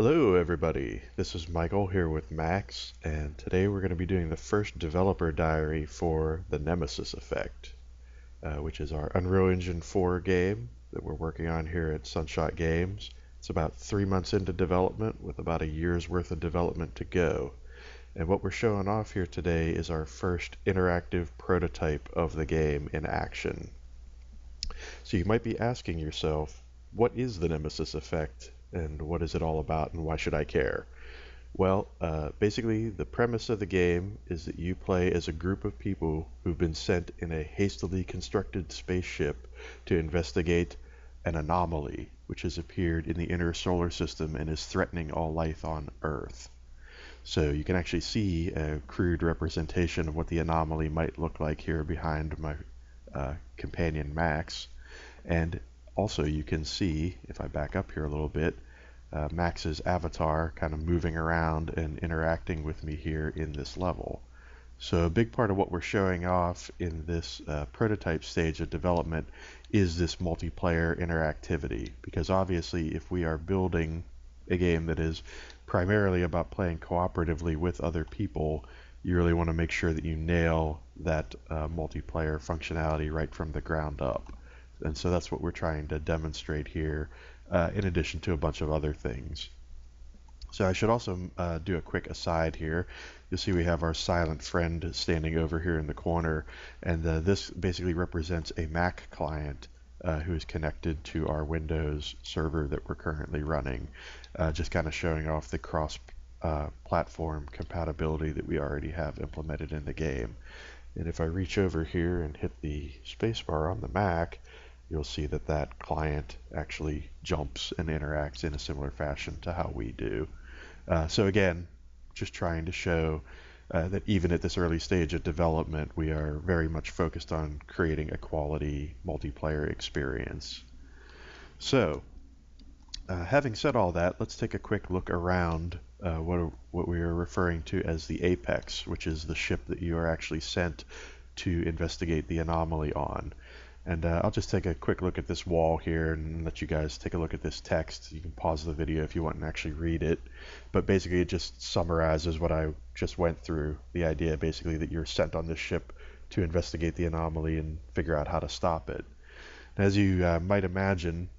Hello everybody, this is Michael here with Max, and today we're going to be doing the first developer diary for the Nemesis Effect, which is our Unreal Engine 4 game that we're working on here at Sunshot Games. It's about 3 months into development with about a year's worth of development to go. And what we're showing off here today is our first interactive prototype of the game in action. So you might be asking yourself, what is the Nemesis Effect and what is it all about and why should I care? Well, basically the premise of the game is that you play as a group of people who've been sent in a hastily constructed spaceship to investigate an anomaly which has appeared in the inner solar system and is threatening all life on Earth. So you can actually see a crude representation of what the anomaly might look like here behind my companion Max. And also you can see, if I back up here a little bit, Max's avatar kind of moving around and interacting with me here in this level. So a big part of what we're showing off in this prototype stage of development is this multiplayer interactivity, because obviously if we are building a game that is primarily about playing cooperatively with other people, you really want to make sure that you nail that multiplayer functionality right from the ground up. And so that's what we're trying to demonstrate here, in addition to a bunch of other things. So I should also do a quick aside here. You'll see we have our silent friend standing over here in the corner, and this basically represents a Mac client who is connected to our Windows server that we're currently running, just kind of showing off the cross-platform compatibility that we already have implemented in the game. And if I reach over here and hit the spacebar on the Mac, you'll see that that client actually jumps and interacts in a similar fashion to how we do. So again, just trying to show that even at this early stage of development, we are very much focused on creating a quality multiplayer experience. So, having said all that, let's take a quick look around what we are referring to as the Apex, which is the ship that you are actually sent to investigate the anomaly on. And I'll just take a quick look at this wall here and let you guys take a look at this text. You can pause the video if you want and actually read it. But basically it just summarizes what I just went through. The idea basically that you're sent on this ship to investigate the anomaly and figure out how to stop it. And as you might imagine,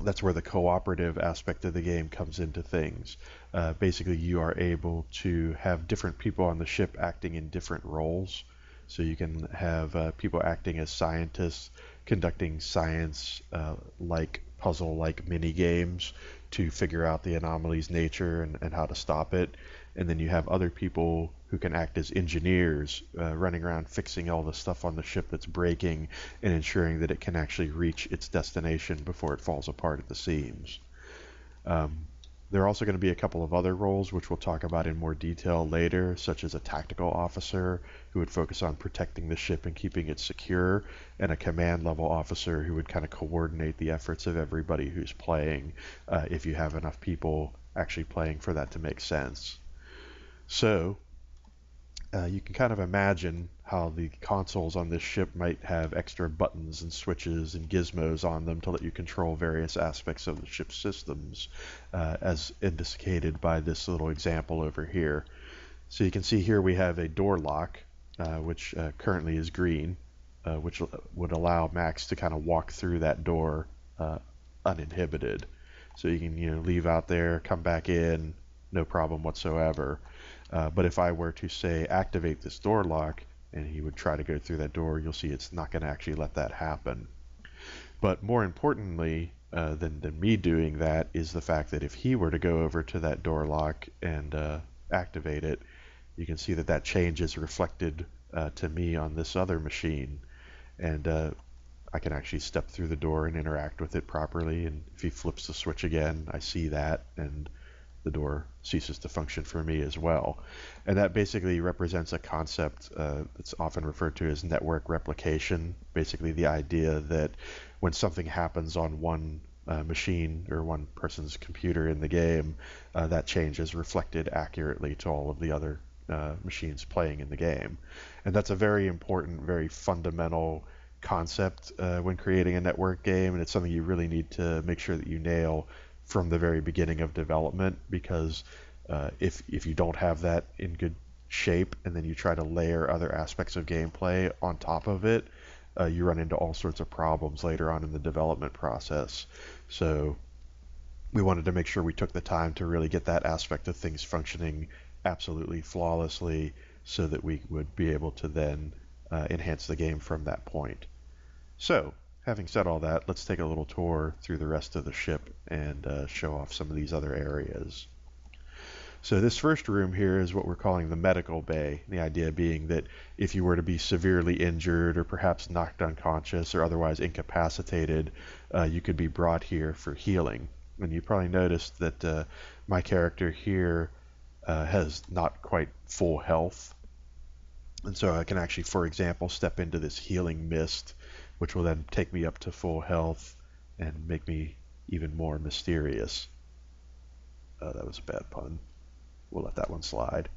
that's where the cooperative aspect of the game comes into things. Basically you are able to have different people on the ship acting in different roles. So you can have people acting as scientists, conducting science-like puzzle-like mini games to figure out the anomaly's nature and how to stop it. And then you have other people who can act as engineers, running around fixing all the stuff on the ship that's breaking and ensuring that it can actually reach its destination before it falls apart at the seams. There are also going to be a couple of other roles which we'll talk about in more detail later, such as a tactical officer who would focus on protecting the ship and keeping it secure, and a command level officer who would kind of coordinate the efforts of everybody who's playing, if you have enough people actually playing for that to make sense. So you can kind of imagine how the consoles on this ship might have extra buttons and switches and gizmos on them to let you control various aspects of the ship's systems, as indicated by this little example over here. So you can see here we have a door lock, which currently is green, which would allow Max to kind of walk through that door uninhibited. So you can leave out there, come back in, no problem whatsoever. But if I were to say activate this door lock and he would try to go through that door, you'll see it's not going to actually let that happen. But more importantly than me doing that is the fact that if he were to go over to that door lock and activate it, you can see that that change is reflected to me on this other machine. And I can actually step through the door and interact with it properly. And if he flips the switch again, I see that, and the door ceases to function for me as well. And that basically represents a concept that's often referred to as network replication. Basically the idea that when something happens on one machine or one person's computer in the game, that change is reflected accurately to all of the other machines playing in the game. And that's a very important, very fundamental concept when creating a network game, and it's something you really need to make sure that you nail from the very beginning of development, because if you don't have that in good shape and then you try to layer other aspects of gameplay on top of it, you run into all sorts of problems later on in the development process. So we wanted to make sure we took the time to really get that aspect of things functioning absolutely flawlessly so that we would be able to then enhance the game from that point. So, having said all that, let's take a little tour through the rest of the ship and show off some of these other areas. So this first room here is what we're calling the medical bay, the idea being that if you were to be severely injured or perhaps knocked unconscious or otherwise incapacitated, you could be brought here for healing. And you probably noticed that my character here has not quite full health. And so I can actually, for example, step into this healing mist, which will then take me up to full health and make me even more mysterious. That was a bad pun. We'll let that one slide.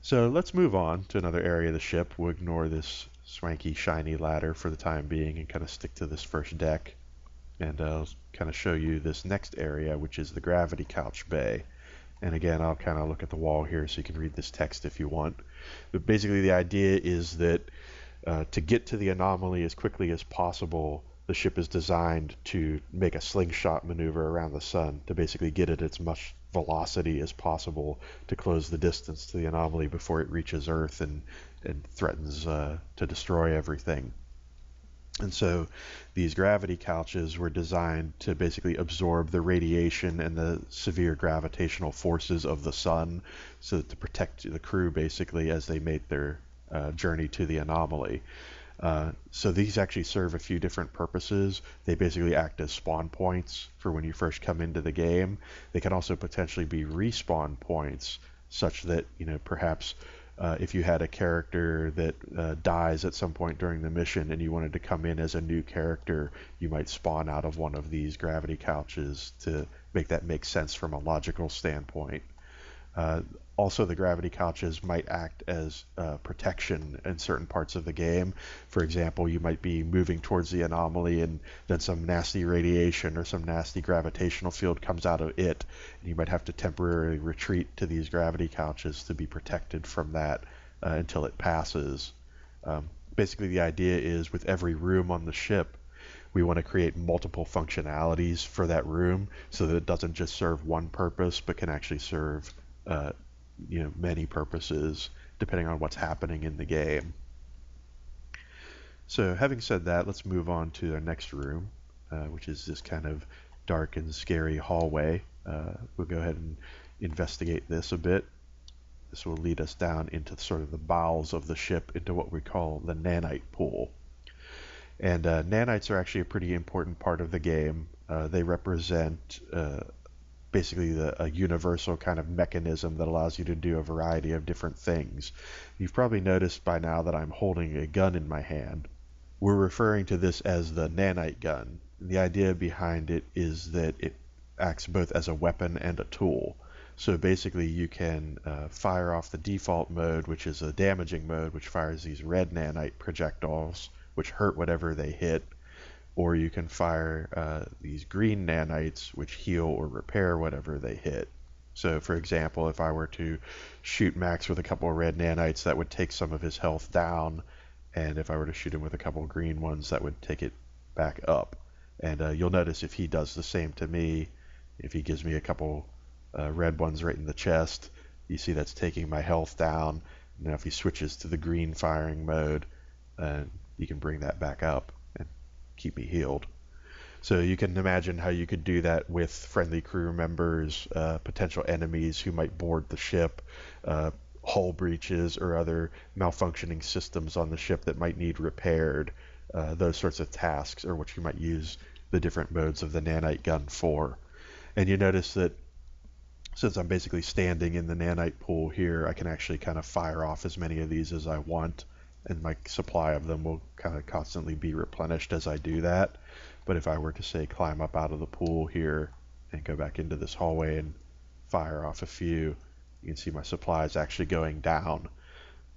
So let's move on to another area of the ship. We'll ignore this swanky, shiny ladder for the time being and kind of stick to this first deck. And I'll kind of show you this next area, which is the gravity couch bay. And again, I'll kind of look at the wall here so you can read this text if you want. But basically the idea is that to get to the anomaly as quickly as possible, the ship is designed to make a slingshot maneuver around the sun to basically get it as much velocity as possible to close the distance to the anomaly before it reaches Earth and threatens to destroy everything. And so these gravity couches were designed to basically absorb the radiation and the severe gravitational forces of the sun, so to protect the crew basically as they made their journey to the anomaly. So these actually serve a few different purposes. They basically act as spawn points for when you first come into the game. They can also potentially be respawn points, such that, you know, perhaps if you had a character that dies at some point during the mission and you wanted to come in as a new character, you might spawn out of one of these gravity couches to make that make sense from a logical standpoint. Also, the gravity couches might act as protection in certain parts of the game. For example, you might be moving towards the anomaly and then some nasty radiation or some nasty gravitational field comes out of it, and you might have to temporarily retreat to these gravity couches to be protected from that until it passes. Basically, the idea is with every room on the ship, we want to create multiple functionalities for that room so that it doesn't just serve one purpose but can actually serve many purposes depending on what's happening in the game. So having said that, let's move on to our next room, which is this kind of dark and scary hallway. We'll go ahead and investigate this a bit. This will lead us down into sort of the bowels of the ship, into what we call the nanite pool. And nanites are actually a pretty important part of the game. They represent basically a universal kind of mechanism that allows you to do a variety of different things. You've probably noticed by now that I'm holding a gun in my hand. We're referring to this as the nanite gun. And the idea behind it is that it acts both as a weapon and a tool. So basically you can fire off the default mode, which is a damaging mode, which fires these red nanite projectiles, which hurt whatever they hit. Or you can fire these green nanites, which heal or repair whatever they hit. So for example, if I were to shoot Max with a couple of red nanites, that would take some of his health down, and if I were to shoot him with a couple of green ones, that would take it back up. And you'll notice if he does the same to me, if he gives me a couple red ones right in the chest, you see that's taking my health down. Now if he switches to the green firing mode, you can bring that back up and keep me healed. So you can imagine how you could do that with friendly crew members, potential enemies who might board the ship, hull breaches or other malfunctioning systems on the ship that might need repaired. Those sorts of tasks are what you might use the different modes of the nanite gun for. And you notice that since I'm basically standing in the nanite pool here, I can actually kind of fire off as many of these as I want, and my supply of them will kind of constantly be replenished as I do that. But if I were to, say, climb up out of the pool here and go back into this hallway and fire off a few, you can see my supply is actually going down.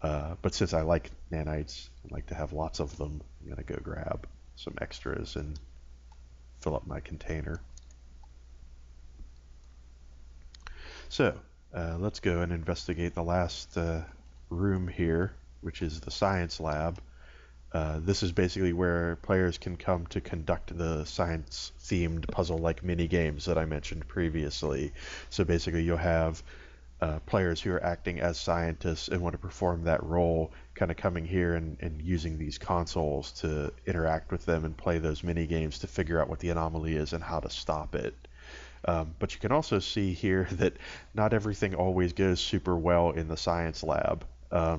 But since I like nanites, I like to have lots of them, I'm going to go grab some extras and fill up my container. So let's go and investigate the last room here, which is the science lab. This is basically where players can come to conduct the science-themed puzzle-like mini-games that I mentioned previously. So basically you'll have players who are acting as scientists and want to perform that role kind of coming here and using these consoles to interact with them and play those mini-games to figure out what the anomaly is and how to stop it. But you can also see here that not everything always goes super well in the science lab.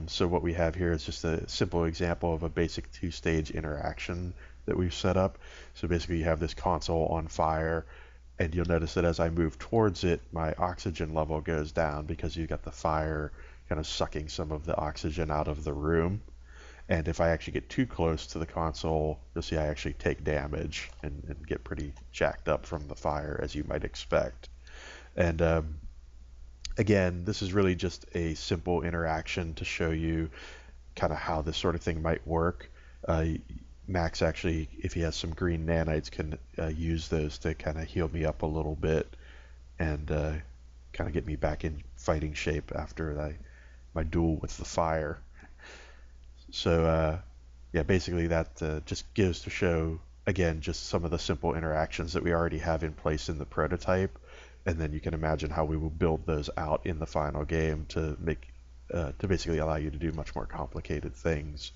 So what we have here is just a simple example of a basic two-stage interaction that we've set up. So basically you have this console on fire, and you'll notice that as I move towards it, my oxygen level goes down because you've got the fire kind of sucking some of the oxygen out of the room. And if I actually get too close to the console, you'll see I actually take damage and get pretty jacked up from the fire, as you might expect. And again, this is really just a simple interaction to show you kind of how this sort of thing might work. Max actually, if he has some green nanites, can use those to kind of heal me up a little bit and kind of get me back in fighting shape after my duel with the fire. So yeah, basically that just gives to show, again, just some of the simple interactions that we already have in place in the prototype, and then you can imagine how we will build those out in the final game to basically allow you to do much more complicated things.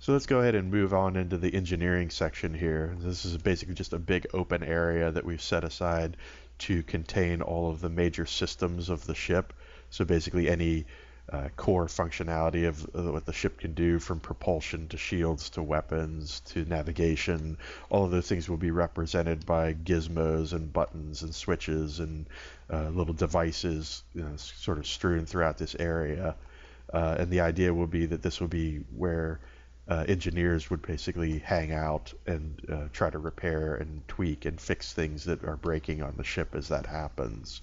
So let's go ahead and move on into the engineering section here. This is basically just a big open area that we've set aside to contain all of the major systems of the ship. So basically any core functionality of what the ship can do, from propulsion to shields to weapons to navigation. All of those things will be represented by gizmos and buttons and switches and little devices, sort of strewn throughout this area. And the idea will be that this will be where engineers would basically hang out and try to repair and tweak and fix things that are breaking on the ship as that happens.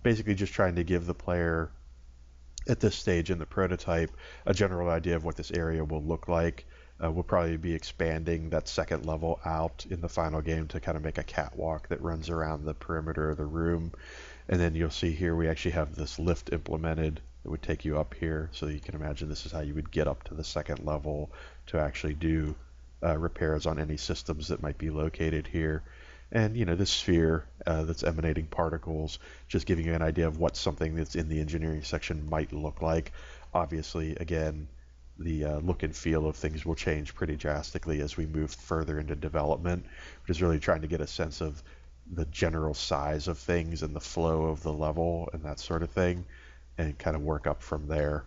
Basically just trying to give the player at this stage in the prototype a general idea of what this area will look like. We'll probably be expanding that second level out in the final game to kind of make a catwalk that runs around the perimeter of the room. And then you'll see here we actually have this lift implemented that would take you up here, so you can imagine this is how you would get up to the second level to actually do repairs on any systems that might be located here. And this sphere that's emanating particles, just giving you an idea of what something that's in the engineering section might look like. Obviously, again, the look and feel of things will change pretty drastically as we move further into development, which is really trying to get a sense of the general size of things and the flow of the level and that sort of thing, and kind of work up from there.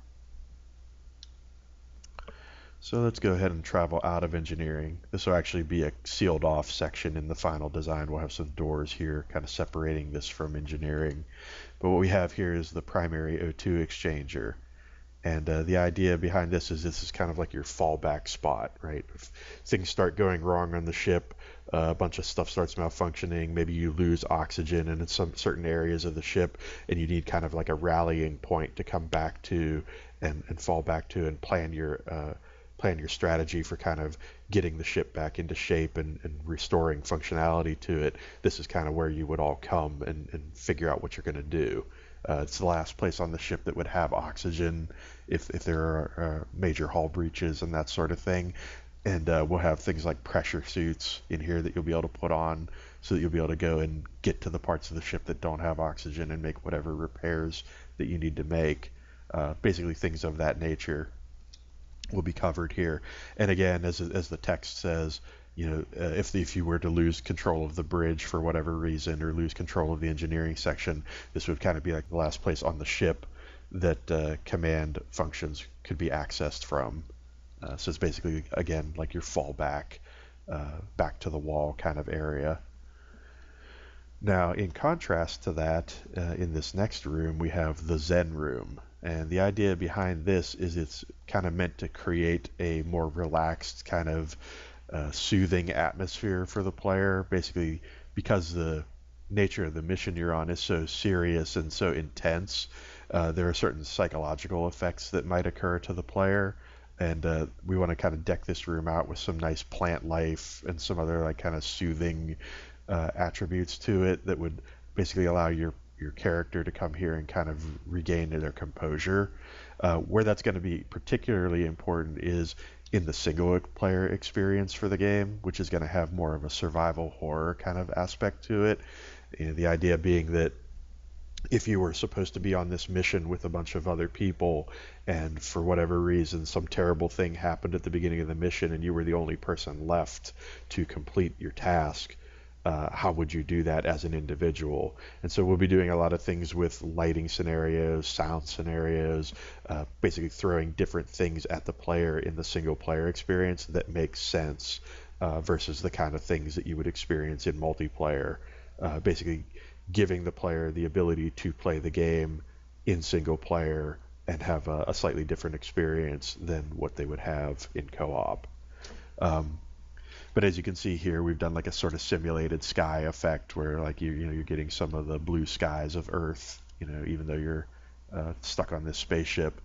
So let's go ahead and travel out of engineering. This will actually be a sealed off section in the final design. We'll have some doors here kind of separating this from engineering. But what we have here is the primary O2 exchanger. And the idea behind this is kind of like your fallback spot, right? If things start going wrong on the ship, a bunch of stuff starts malfunctioning, maybe you lose oxygen in some certain areas of the ship, and you need kind of like a rallying point to come back to and fall back to and plan your strategy for kind of getting the ship back into shape and restoring functionality to it. This is kind of where you would all come and figure out what you're going to do. It's the last place on the ship that would have oxygen if there are major hull breaches and that sort of thing. And we'll have things like pressure suits in here that you'll be able to put on so that you'll be able to go and get to the parts of the ship that don't have oxygen and make whatever repairs that you need to make. Basically things of that nature will be covered here. And again, as the text says, if you were to lose control of the bridge for whatever reason or lose control of the engineering section, this would kind of be like the last place on the ship that command functions could be accessed from. So it's basically, again, like your fallback, back to the wall kind of area. Now, in contrast to that, in this next room, we have the Zen room. And the idea behind this is it's kind of meant to create a more relaxed kind of soothing atmosphere for the player, basically because the nature of the mission you're on is so serious and so intense. There are certain psychological effects that might occur to the player, and we want to kind of deck this room out with some nice plant life and some other like kind of soothing attributes to it that would basically allow your character to come here and kind of regain their composure. Where that's going to be particularly important is in the single player experience for the game, which is going to have more of a survival horror kind of aspect to it. The idea being that if you were supposed to be on this mission with a bunch of other people and for whatever reason some terrible thing happened at the beginning of the mission and you were the only person left to complete your task, how would you do that as an individual? And so we'll be doing a lot of things with lighting scenarios, sound scenarios, basically throwing different things at the player in the single player experience that makes sense versus the kind of things that you would experience in multiplayer. Basically giving the player the ability to play the game in single player and have a slightly different experience than what they would have in co-op. But as you can see here, we've done like a sort of simulated sky effect where like you're getting some of the blue skies of Earth, even though you're stuck on this spaceship.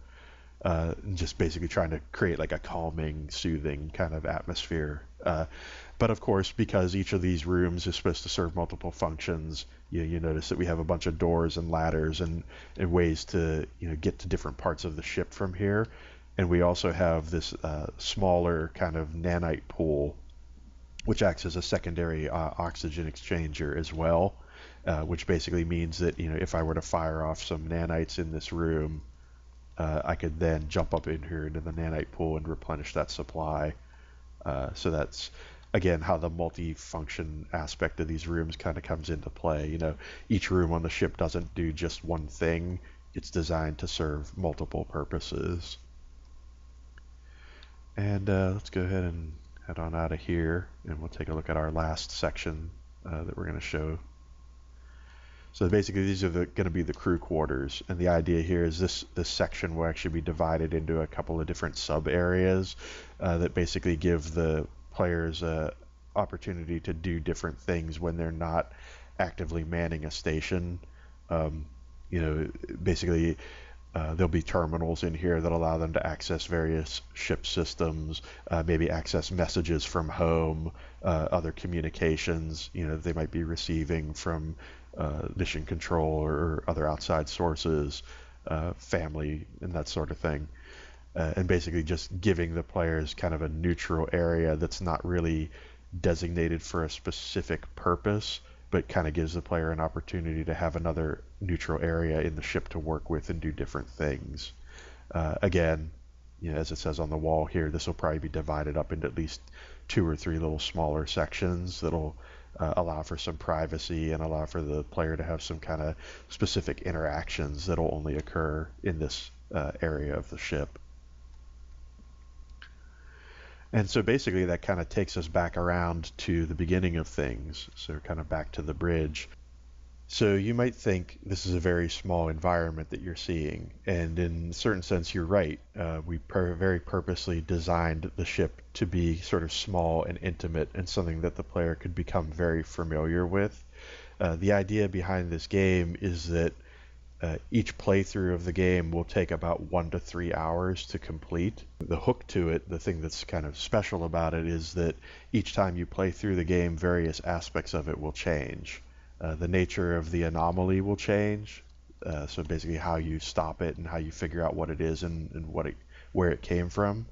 Just basically trying to create like a calming, soothing kind of atmosphere. But of course, because each of these rooms is supposed to serve multiple functions, you notice that we have a bunch of doors and ladders and ways to get to different parts of the ship from here. And we also have this smaller kind of nanite pool, which acts as a secondary oxygen exchanger as well, which basically means that if I were to fire off some nanites in this room, I could then jump up in here into the nanite pool and replenish that supply. So that's, again, how the multi-function aspect of these rooms kind of comes into play. Each room on the ship doesn't do just one thing. It's designed to serve multiple purposes. And let's go ahead and head on out of here, and we'll take a look at our last section that we're going to show. So basically these are going to be the crew quarters, and the idea here is this section will actually be divided into a couple of different sub areas that basically give the players a opportunity to do different things when they're not actively manning a station. Basically there'll be terminals in here that allow them to access various ship systems, maybe access messages from home, other communications they might be receiving from mission control or other outside sources, family, and that sort of thing. And basically just giving the players kind of a neutral area that's not really designated for a specific purpose, but kind of gives the player an opportunity to have another neutral area in the ship to work with and do different things. Again, as it says on the wall here, this will probably be divided up into at least 2 or 3 little smaller sections that'll allow for some privacy and allow for the player to have some kind of specific interactions that'll only occur in this area of the ship. And so basically that kind of takes us back around to the beginning of things, so kind of back to the bridge. So you might think this is a very small environment that you're seeing, and in a certain sense you're right. We very purposely designed the ship to be sort of small and intimate and something that the player could become very familiar with. The idea behind this game is that each playthrough of the game will take about 1 to 3 hours to complete. The hook to it, the thing that's kind of special about it, is that each time you play through the game, various aspects of it will change. The nature of the anomaly will change, so basically how you stop it and how you figure out what it is and where it came from.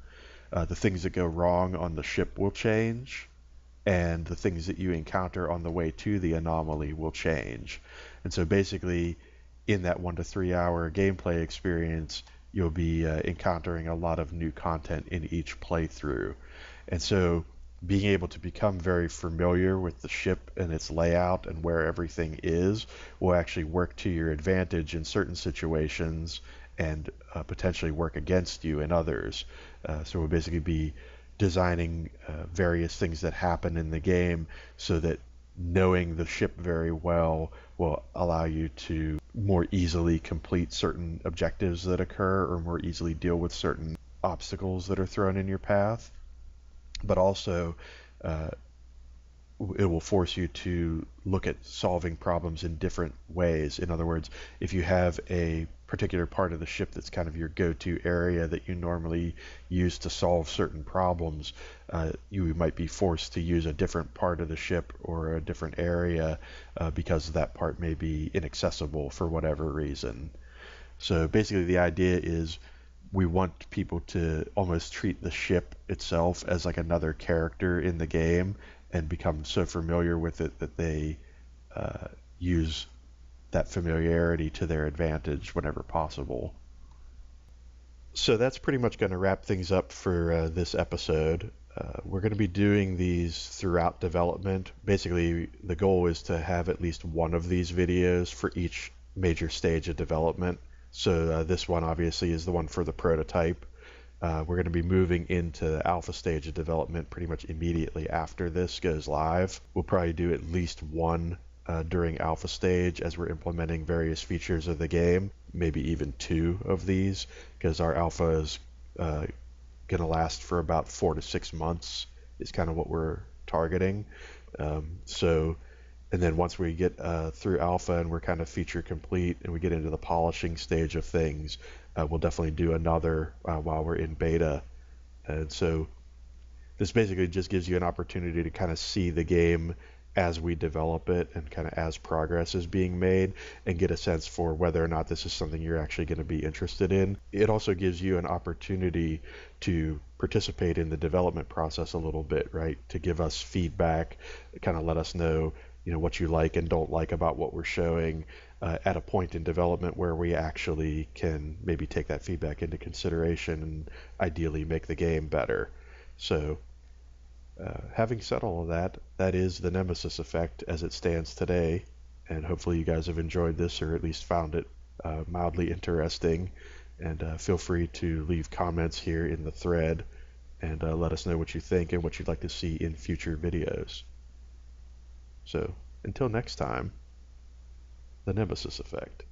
The things that go wrong on the ship will change, and the things that you encounter on the way to the anomaly will change. And so basically, in that 1 to 3 hour gameplay experience, you'll be encountering a lot of new content in each playthrough. And so being able to become very familiar with the ship and its layout and where everything is will actually work to your advantage in certain situations and potentially work against you in others. So we'll basically be designing various things that happen in the game so that knowing the ship very well will allow you to more easily complete certain objectives that occur or more easily deal with certain obstacles that are thrown in your path. But also it will force you to look at solving problems in different ways. In other words, if you have a particular part of the ship that's kind of your go-to area that you normally use to solve certain problems, you might be forced to use a different part of the ship or a different area because that part may be inaccessible for whatever reason. So basically the idea is we want people to almost treat the ship itself as like another character in the game and become so familiar with it that they use that familiarity to their advantage whenever possible. So that's pretty much going to wrap things up for this episode. We're going to be doing these throughout development. Basically, the goal is to have at least one of these videos for each major stage of development. So this one obviously is the one for the prototype. We're going to be moving into the alpha stage of development pretty much immediately after this goes live. We'll probably do at least one during alpha stage as we're implementing various features of the game, maybe even two of these, because our alpha is going to last for about 4 to 6 months is kind of what we're targeting. And then once we get through alpha and we're kind of feature complete and we get into the polishing stage of things, we'll definitely do another while we're in beta. And so this basically just gives you an opportunity to kind of see the game as we develop it and kind of as progress is being made and get a sense for whether or not this is something you're actually going to be interested in. It also gives you an opportunity to participate in the development process a little bit, right? To give us feedback, kind of let us know, what you like and don't like about what we're showing at a point in development where we actually can maybe take that feedback into consideration and ideally make the game better. So having said all of that, that is the Nemesis Effect as it stands today, and hopefully you guys have enjoyed this or at least found it mildly interesting, and feel free to leave comments here in the thread and let us know what you think and what you'd like to see in future videos. So, until next time, the Nemesis Effect.